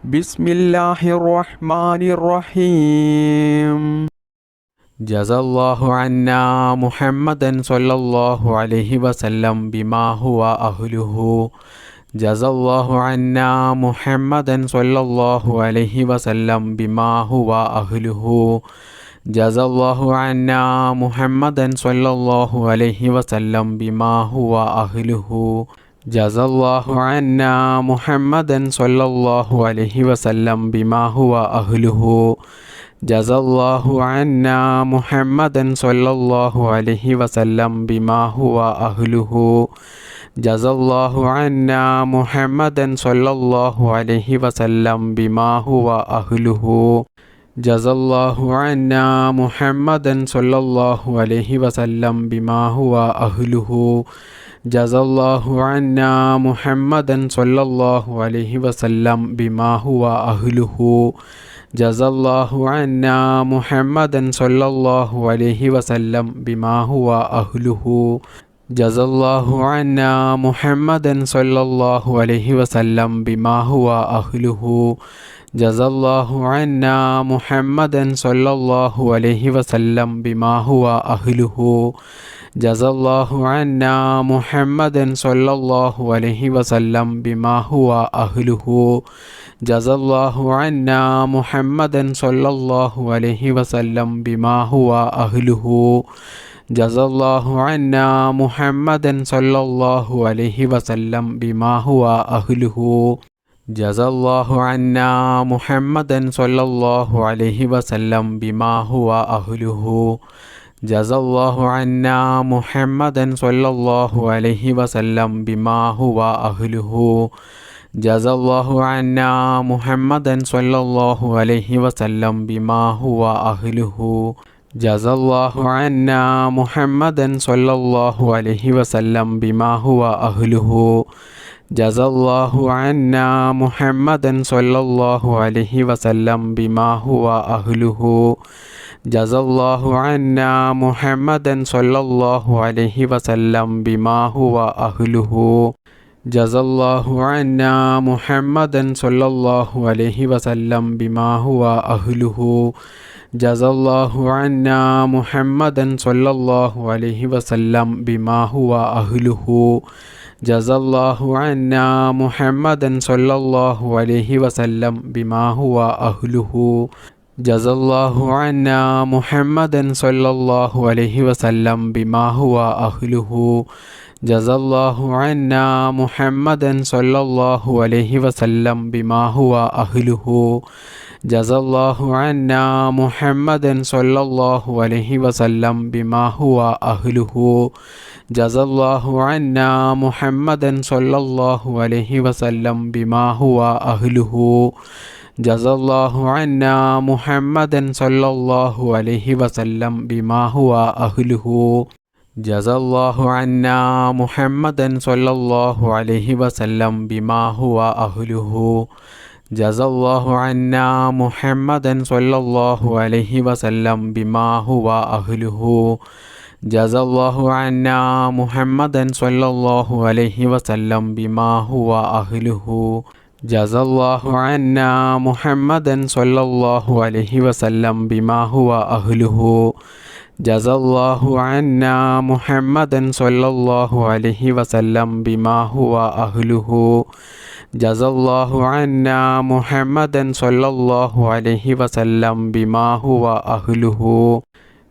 ബിസ്മില്ലാഹിർ റഹ്മാനിർ റഹീം. ജസല്ലാഹു അന്നാ മുഹമ്മദൻ സ്വല്ലല്ലാഹു അലൈഹി വസല്ലം ബിമാ ഹുവ അഹ്ലുഹു. ജസല്ലാഹു അന്നാ മുഹമ്മദൻ സ്വല്ലല്ലാഹു അലൈഹി വസല്ലം ബിമാ ഹുവ അഹ്ലുഹു. ജസല്ലാഹു അന്നാ മുഹമ്മദൻ സ്വല്ലല്ലാഹു അലൈഹി വസല്ലം ബിമാ ഹുവ അഹ്ലുഹു. ജസല്ലാഹു അന്നാ മുഹമ്മദൻ സ്വല്ലല്ലാഹു അലൈഹി വസല്ലം ബിമാ ഹുവ അഹ്ലുഹു. ജസല്ലാഹു അന്നാ മുഹമ്മദൻ സ്വല്ലല്ലാഹു അലൈഹി വസല്ലം ബിമാ ഹുവ അഹ്ലുഹു. ജസല്ലാഹു അന്നാ മുഹമ്മദൻ സ്വല്ലല്ലാഹു അലൈഹി വസല്ലം ബിമാ ഹുവ അഹ്ലുഹു. ജസല്ലാഹു അന്നാ മുഹമ്മദൻ സ്വല്ലല്ലാഹു അലൈഹി വസല്ലം ബിമാ ഹുവ അഹ്ലുഹു. ജസല്ലാഹു അന്നാ മുഹമ്മദൻ സ്വല്ലല്ലാഹു അലൈഹി വസല്ലം ബിമാ ഹുവ അഹ്ലുഹു. ജസല്ലാഹു അന്നാ മുഹമ്മദൻ സ്വല്ലല്ലാഹു അലൈഹി വസല്ലം ബിമാ ഹുവ അഹ്ലുഹു. ജസല്ലാഹു അന്നാ മുഹമ്മദൻ സ്വല്ലല്ലാഹു അലൈഹി വസല്ലം ബിമാ ഹുവ അഹ്ലുഹു. ജസല്ലാഹു അന്നാ മുഹമ്മദൻ സ്വല്ലല്ലാഹു അലൈഹി വസല്ലം ബിമാ ഹുവ അഹ്ലുഹു. ജസല്ലാഹു അന്നാ മുഹമ്മദൻ സ്വല്ലല്ലാഹു അലൈഹി വസല്ലം ബിമാ ഹുവ അഹ്ലുഹു. ജസല്ലാഹു അന്നാ മുഹമ്മദൻ സ്വല്ലല്ലാഹു അലൈഹി വസല്ലം ബിമാ ഹുവ അഹ്ലുഹു. ജസല്ലാഹു അന്നാ മുഹമ്മദൻ സ്വല്ലല്ലാഹു അലൈഹി വസല്ലം ബിമാ ഹുവ അഹ്ലുഹു. ജസല്ലാഹു അന്നാ മുഹമ്മദൻ സ്വല്ലല്ലാഹു അലൈഹി വസല്ലം ബിമാ ഹുവ അഹ്ലുഹു. ജസല്ലാഹു അന്നാ മുഹമ്മദൻ സ്വല്ലല്ലാഹു അലൈഹി വസല്ലം ബിമാ ഹുവ അഹ്ലുഹു. ജസല്ലാഹു അന്നാ മുഹമ്മദൻ സ്വല്ലല്ലാഹു അലൈഹി വസല്ലം ബിമാ ഹുവ അഹ്ലുഹു. ജസല്ലാഹു അന്നാ മുഹമ്മദൻ സ്വല്ലല്ലാഹു അലൈഹി വസല്ലം ബിമാ ഹുവ അഹ്ലുഹു. ജസല്ലാഹു അന്നാ മുഹമ്മദൻ സ്വല്ലല്ലാഹു അലൈഹി വസല്ലം ബിമാ ഹുവ അഹ്ലുഹു. ജസല്ലാഹു അന്നാ മുഹമ്മദൻ സ്വല്ലല്ലാഹു അലൈഹി വസല്ലം ബിമാ ഹുവ അഹ്ലുഹു. ജസല്ലാഹു അന്നാ മുഹമ്മദൻ സ്വല്ലല്ലാഹു അലൈഹി വസല്ലം ബിമാ ഹുവ അഹ്ലുഹു. ജസല്ലാഹു അന്നാ മുഹമ്മദൻ സ്വല്ലല്ലാഹു അലൈഹി വസല്ലം ബിമാ ഹുവ അഹ്ലുഹു. ജസല്ലാഹു അന്നാ മുഹമ്മദൻ സ്വല്ലല്ലാഹു അലൈഹി വസല്ലം ബിമാ ഹുവ അഹ്ലുഹു. ജസല്ലാഹു അന്നാ മുഹമ്മദൻ സ്വല്ലല്ലാഹു അലൈഹി വസല്ലം ബിമാ ഹുവ അഹ്ലുഹു. ജസല്ലാഹു അന്നാ മുഹമ്മദൻ സ്വല്ലല്ലാഹു അലൈഹി വസല്ലം ബിമാ ഹുവ അഹ്ലുഹു. ജസല്ലാഹു അന്നാ മുഹമ്മദൻ സ്വല്ലല്ലാഹു അലൈഹി വസല്ലം ബിമാ ഹുവ അഹ്ലുഹു. ജസല്ലാഹു അന്നാ മുഹമ്മദൻ സ്വല്ലല്ലാഹു അലൈഹി വസല്ലം ബിമാ ഹുവ അഹ്ലുഹു. ജസല്ലാഹു അന്നാ മുഹമ്മദൻ സ്വല്ലല്ലാഹു അലൈഹി വസല്ലം ബിമാ ഹുവ അഹ്ലുഹു. ജസല്ലാഹു അന്നാ മുഹമ്മദൻ സ്വല്ലല്ലാഹു അലൈഹി വസല്ലം ബിമാ ഹുവ അഹ്ലുഹു. ജസല്ലാഹു അന്നാ മുഹമ്മദൻ സ്വല്ലല്ലാഹു അലൈഹി വസല്ലം ബിമാ ഹുവ അഹ്ലുഹു. ജസല്ലാഹു അന്നാ മുഹമ്മദൻ സ്വല്ലല്ലാഹു അലൈഹി വസല്ലം ബിമാ ഹുവ അഹ്ലുഹു. ജസല്ലാഹു അന്നാ മുഹമ്മദൻ സ്വല്ലല്ലാഹു അലൈഹി വസല്ലം ബിമാ ഹുവ അഹ്ലുഹു. ജസല്ലാഹു അന്നാ മുഹമ്മദൻ സ്വല്ലല്ലാഹു അലൈഹി വസല്ലം ബിമാ ഹുവ അഹ്ലുഹു. ജസല്ലാഹു അന്നാ മുഹമ്മദൻ സ്വല്ലല്ലാഹു അലൈഹി വസല്ലം ബിമാ ഹുവ അഹ്ലുഹു.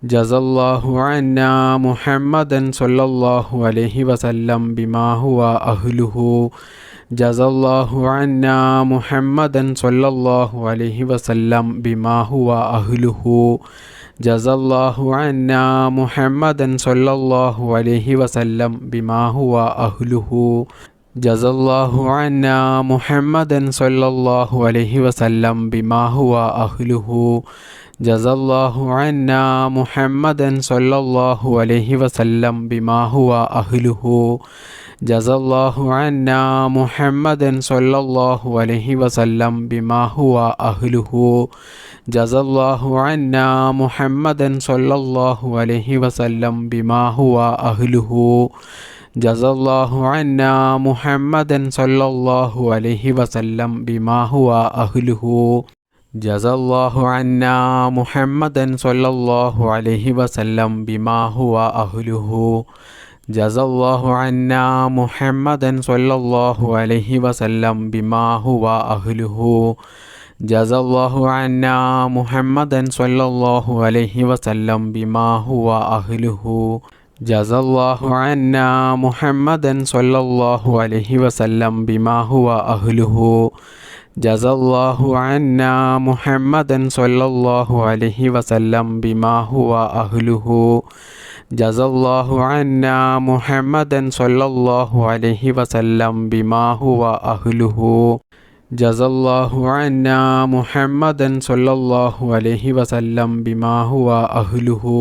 ജസല്ലാഹു അന്നാ മുഹമ്മദൻ സ്വല്ലല്ലാഹു അലൈഹി വസല്ലം ബിമാ ഹുവ അഹ്ലുഹു. ജസല്ലാഹു അന്നാ മുഹമ്മദൻ സ്വല്ലല്ലാഹു അലൈഹി വസല്ലം ബിമാ ഹുവ അഹ്ലുഹു. ജസല്ലാഹു അന്നാ മുഹമ്മദൻ സ്വല്ലല്ലാഹു അലൈഹി വസല്ലം ബിമാ ഹുവ അഹ്ലുഹു. ജസല്ലാഹു അന്നാ മുഹമ്മദൻ സ്വല്ലല്ലാഹു അലൈഹി വസല്ലം ബിമാ ഹുവ അഹ്ലുഹു. ജസല്ലാഹു അന്നാ മുഹമ്മദൻ സ്വല്ലല്ലാഹു അലൈഹി വസല്ലം ബിമാ ഹുവ അഹ്ലുഹു. ജസല്ലാഹു അന്നാ മുഹമ്മദൻ സ്വല്ലല്ലാഹു അലൈഹി വസല്ലം ബിമാ ഹുവ അഹ്ലുഹു. ജസല്ലാഹു അന്നാ മുഹമ്മദൻ സ്വല്ലല്ലാഹു അലൈഹി വസല്ലം ബിമാ ഹുവ അഹ്ലുഹു. ജസല്ലാഹു അന്നാ മുഹമ്മദൻ സ്വല്ലല്ലാഹു അലൈഹി വസല്ലം ബിമാ ഹുവ അഹ്ലുഹു. ജസല്ലാഹു അന്നാ മുഹമ്മദൻ സ്വല്ലല്ലാഹു അലൈഹി വസല്ലം ബിമാ ഹുവ അഹ്ലുഹു. ജസല്ലാഹു അന്നാ മുഹമ്മദൻ സ്വല്ലല്ലാഹു അലൈഹി വസല്ലം ബിമാ ഹുവ അഹ്ലുഹു. ജസല്ലാഹു അന്നാ മുഹമ്മദൻ സ്വല്ലല്ലാഹു അലൈഹി വസല്ലം ബിമാ ഹുവ അഹ്ലുഹു. ജസല്ലാഹു അന്നാ മുഹമ്മദൻ സ്വല്ലല്ലാഹു അലൈഹി വസല്ലം ബിമാ ഹുവ അഹ്ലുഹു. ജസല്ലാഹു അന്നാ മുഹമ്മദൻ സ്വല്ലല്ലാഹു അലൈഹി വസല്ലം ബിമാ ഹുവ അഹ്ലുഹു. ജസല്ലാഹു അന്നാ മുഹമ്മദൻ സ്വല്ലല്ലാഹു അലൈഹി വസല്ലം ബിമാ ഹുവ അഹ്ലുഹു. ജസല്ലാഹു അന്നാ മുഹമ്മദൻ സ്വല്ലല്ലാഹു അലൈഹി വസല്ലം ബിമാ ഹുവ അഹ്ലുഹു.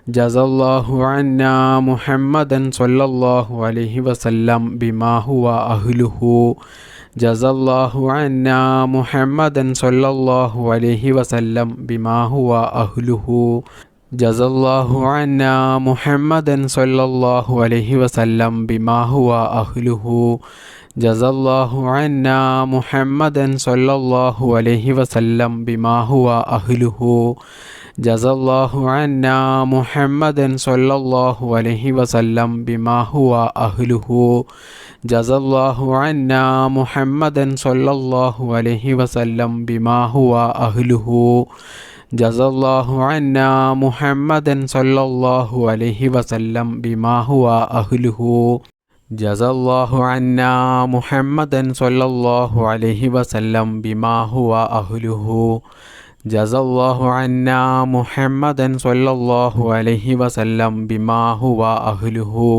ജസല്ലാഹു അന്നാ മുഹമ്മദൻ സ്വല്ലല്ലാഹു അലൈഹി വസല്ലം ബിമാ ഹുവ അഹ്ലുഹു. ജസല്ലാഹു അന്നാ മുഹമ്മദൻ സ്വല്ലല്ലാഹു അലൈഹി വസല്ലം ബിമാ ഹുവ അഹ്ലുഹു. ജസല്ലാഹു അന്നാ മുഹമ്മദൻ സ്വല്ലല്ലാഹു അലൈഹി വസല്ലം ബിമാ ഹുവ അഹ്ലുഹു. ജസല്ലാഹു അന്നാ മുഹമ്മദൻ സ്വല്ലല്ലാഹു അലൈഹി വസല്ലം ബിമാ ഹുവ അഹ്ലുഹു. ജസല്ലാഹു അന്നാ മുഹമ്മദൻ സ്വല്ലല്ലാഹു അലൈഹി വസല്ലം ബിമാ ഹുവ അഹ്ലുഹു. ജസല്ലാഹു അന്നാ മുഹമ്മദൻ സ്വല്ലല്ലാഹു അലൈഹി വസല്ലം ബിമാ ഹുവ അഹ്ലുഹു. ജസല്ലാഹു അന്നാ മുഹമ്മദൻ സ്വല്ലല്ലാഹു അലൈഹി വസല്ലം ബിമാ ഹുവ അഹ്ലുഹു. ജസല്ലാഹു അന്നാ മുഹമ്മദൻ സ്വല്ലല്ലാഹു അലൈഹി വസല്ലം ബിമാ ഹുവ അഹ്ലുഹു. ജസല്ലാഹു അന്നാ മുഹമ്മദൻ സ്വല്ലല്ലാഹു അലൈഹി വസല്ലം ബിമാ ഹുവ അഹ്ലുഹു. ജസല്ലാഹു അന്നാ മുഹമ്മദൻ സ്വല്ലല്ലാഹു അലൈഹി വസല്ലം ബിമാ ഹുവ അഹ്ലുഹു.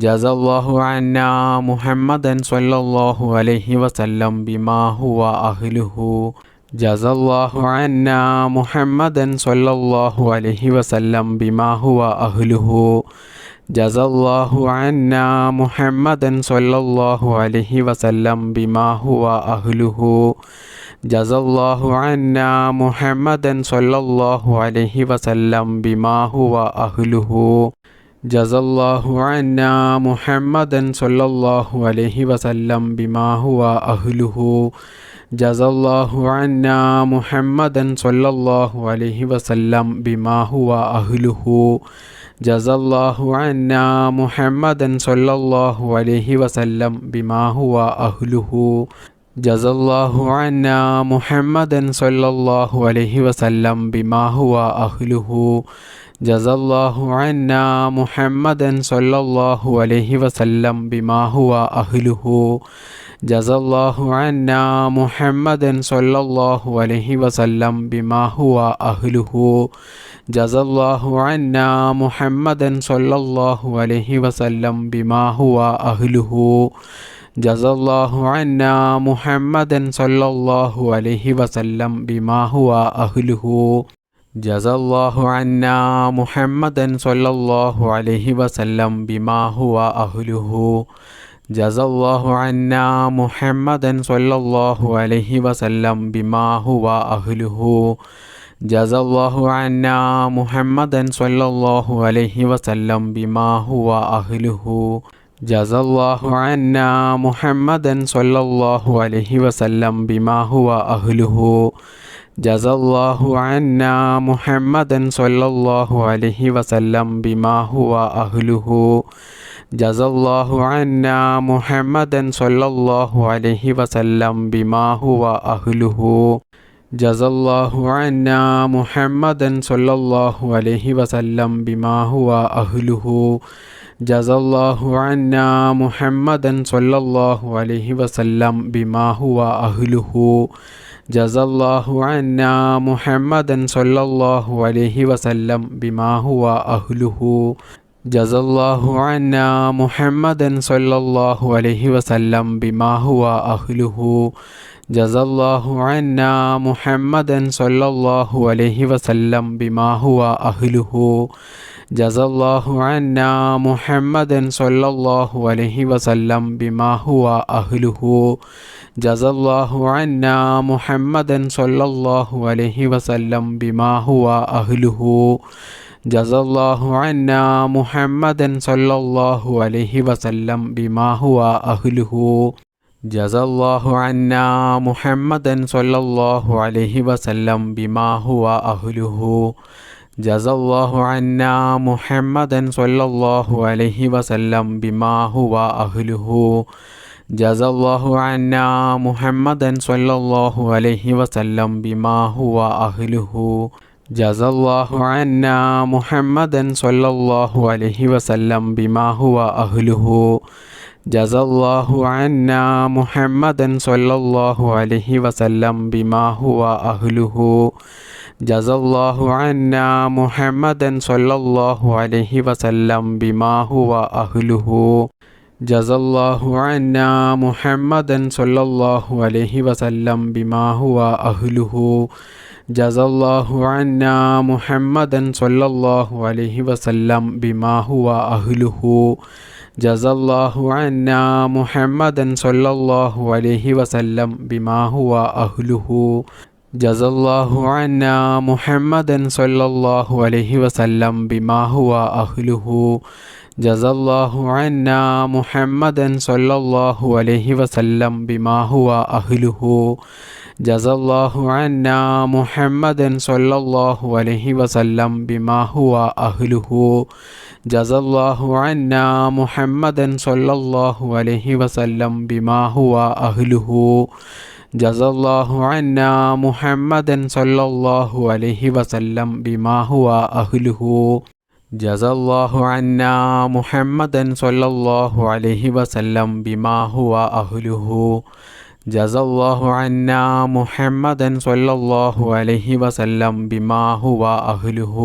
ജസല്ലാഹു അന്നാ മുഹമ്മദൻ സ്വല്ലല്ലാഹു അലൈഹി വസല്ലം ബിമാ ഹുവ അഹ്ലുഹു. ജസല്ലാഹു അന്നാ മുഹമ്മദൻ സ്വല്ലല്ലാഹു അലൈഹി വസല്ലം ബിമാ ഹുവ അഹ്ലുഹു. ജസല്ലാഹു അന്നാ മുഹമ്മദൻ സ്വല്ലല്ലാഹു അലൈഹി വസല്ലം ബിമാ ഹുവ അഹ്ലുഹു. ജസല്ലാഹു അന്നാ മുഹമ്മദൻ സ്വല്ലല്ലാഹു അലൈഹി വസല്ലം ബിമാ ഹുവ അഹ്ലുഹു. ജസല്ലാഹു അന്നാ മുഹമ്മദൻ സ്വല്ലല്ലാഹു അലൈഹി വസല്ലം ബിമാ ഹുവ അഹ്ലുഹു. ജസല്ലാഹു അന്നാ മുഹമ്മദൻ സ്വല്ലല്ലാഹു അലൈഹി വസല്ലം ബിമാ ഹുവ അഹ്ലുഹു. ജസല്ലാഹു അന്നാ മുഹമ്മദൻ സ്വല്ലല്ലാഹു അലൈഹി വസല്ലം ബിമാ ഹുവ അഹ്ലുഹു. ജസല്ലാഹു അന്നാ മുഹമ്മദൻ സ്വല്ലല്ലാഹു അലൈഹി വസല്ലം ബിമാ ഹുവ അഹ്ലുഹു. ജസല്ലാഹു അന്നാ മുഹമ്മദൻ സ്വല്ലല്ലാഹു അലൈഹി വസല്ലം ബിമാ ഹുവ അഹ്ലുഹു. ജസല്ലാഹു അന്നാ മുഹമ്മദൻ സ്വല്ലല്ലാഹു അലൈഹി വസല്ലം ബിമാ ഹുവ അഹ്ലുഹു. ജസല്ലാഹു അന്നാ മുഹമ്മദൻ സ്വല്ലല്ലാഹു അലൈഹി വസല്ലം ബിമാ ഹുവ അഹ്ലുഹു. ജസല്ലാഹു അന്നാ മുഹമ്മദൻ സ്വല്ലല്ലാഹു അലൈഹി വസല്ലം ബിമാ ഹുവ അഹ്ലുഹു. ജസല്ലാഹു അന്നാ മുഹമ്മദൻ സ്വല്ലല്ലാഹു അലൈഹി വസല്ലം ബിമാ ഹുവ അഹ്ലുഹു. ജസല്ലാഹു അന്നാ മുഹമ്മദൻ സ്വല്ലല്ലാഹു അലൈഹി വസല്ലം ബിമാ ഹുവ അഹ്ലുഹു. ജസല്ലാഹു അന്നാ മുഹമ്മദൻ സ്വല്ലല്ലാഹു അലൈഹി വസല്ലം ബിമാ ഹുവ അഹ്ലുഹു. ജസല്ലാഹു അന്നാ മുഹമ്മദൻ സ്വല്ലല്ലാഹു അലൈഹി വസല്ലം ബിമാ ഹുവ അഹ്ലുഹു. ജസല്ലാഹു അന്നാ മുഹമ്മദൻ സ്വല്ലല്ലാഹു അലൈഹി വസല്ലം ബിമാ ഹുവ അഹ്ലുഹു. ജസല്ലാഹു അന്നാ മുഹമ്മദൻ സ്വല്ലല്ലാഹു അലൈഹി വസല്ലം ബിമാ ഹുവ അഹ്ലുഹു. ജസല്ലാഹു അന്നാ മുഹമ്മദൻ സ്വല്ലല്ലാഹു അലൈഹി വസല്ലം ബിമാ ഹുവ അഹ്ലുഹു. ജസല്ലാഹു അന്നാ മുഹമ്മദൻ സ്വല്ലല്ലാഹു അലൈഹി വസല്ലം ബിമാ ഹുവ അഹ്ലുഹു. ജസല്ലാഹു അന്നാ മുഹമ്മദൻ സ്വല്ലല്ലാഹു അലൈഹി വസല്ലം ബിമാ ഹുവ അഹ്ലുഹു. ജസല്ലാഹു അന്നാ മുഹമ്മദൻ സ്വല്ലല്ലാഹു അലൈഹി വസല്ലം ബിമാ ഹുവ അഹ്ലുഹു. ജസല്ലാഹു അന്നാ മുഹമ്മദൻ സ്വല്ലല്ലാഹു അലൈഹി വസല്ലം ബിമാ ഹുവ അഹ്ലുഹു. ജസല്ലാഹു അന്നാ മുഹമ്മദൻ സ്വല്ലല്ലാഹു അലൈഹി വസല്ലം ബിമാ ഹുവ അഹ്ലുഹു. ജസല്ലാഹു അന്നാ മുഹമ്മദൻ സ്വല്ലല്ലാഹു അലൈഹി വസല്ലം ബിമാ ഹുവ അഹ്ലുഹു. ജസല്ലാഹു അന്നാ മുഹമ്മദൻ സ്വല്ലല്ലാഹു അലൈഹി വസല്ലം ബിമാ ഹുവ അഹ്ലുഹു. ജസല്ലാഹു അന്നാ മുഹമ്മദൻ സ്വല്ലല്ലാഹു അലൈഹി വസല്ലം ബിമാ ഹുവ അഹ്ലുഹു. ജസല്ലാഹു അന്നാ മുഹമ്മദൻ സ്വല്ലല്ലാഹു അലൈഹി വസല്ലം ബിമാ ഹുവ അഹ്ലുഹു. ജസല്ലാഹു അന്നാ മുഹമ്മദൻ സ്വല്ലല്ലാഹു അലൈഹി വസല്ലം ബിമാ ഹുവ അഹ്ലുഹു. ജസല്ലാഹു അന്നാ മുഹമ്മദൻ സ്വല്ലല്ലാഹു അലൈഹി വസല്ലം ബിമാ ഹുവ അഹ്ലുഹു. ജസല്ലാഹു അന്നാ മുഹമ്മദൻ സ്വല്ലല്ലാഹു അലൈഹി വസല്ലം ബിമാ ഹുവ അഹ്ലുഹു. ജസല്ലാഹു അന്നാ മുഹമ്മദൻ സ്വല്ലല്ലാഹു അലൈഹി വസല്ലം ബിമാ ഹുവ അഹ്ലുഹു. ജസല്ലാഹു അന്നാ മുഹമ്മദൻ സ്വല്ലല്ലാഹു അലൈഹി വസല്ലം ബിമാ ഹുവ അഹ്ലുഹു. ജസല്ലാഹു അന്നാ മുഹമ്മദൻ സ്വല്ലല്ലാഹു അലൈഹി വസല്ലം ബിമാ ഹുവ അഹ്ലുഹു. ജസല്ലാഹു അന്നാ മുഹമ്മദൻ സ്വല്ലല്ലാഹു അലൈഹി വസല്ലം ബിമാ ഹുവ അഹ്ലുഹു. ജസല്ലാഹു അന്നാ മുഹമ്മദൻ സ്വല്ലല്ലാഹു അലൈഹി വസല്ലം ബിമാ ഹുവ അഹ്ലുഹു. ജസല്ലാഹു അന്നാ മുഹമ്മദൻ സ്വല്ലല്ലാഹു അലൈഹി വസല്ലം ബിമാ ഹുവ അഹ്ലുഹു. ജസല്ലാഹു അന്നാ മുഹമ്മദൻ സ്വല്ലല്ലാഹു അലൈഹി വസല്ലം ബിമാ ഹുവ അഹ്ലുഹു. ജസല്ലാഹു അന്നാ മുഹമ്മദൻ സ്വല്ലല്ലാഹു അലൈഹി വസല്ലം ബിമാ ഹുവ അഹ്ലുഹു. ജസല്ലാഹു അന്നാ മുഹമ്മദൻ സ്വല്ലല്ലാഹു അലൈഹി വസല്ലം ബിമാ ഹുവ അഹ്ലുഹു. ജസല്ലാഹു അന്നാ മുഹമ്മദൻ സ്വല്ലല്ലാഹു അലൈഹി വസല്ലം ബിമാ ഹുവ അഹ്ലുഹു.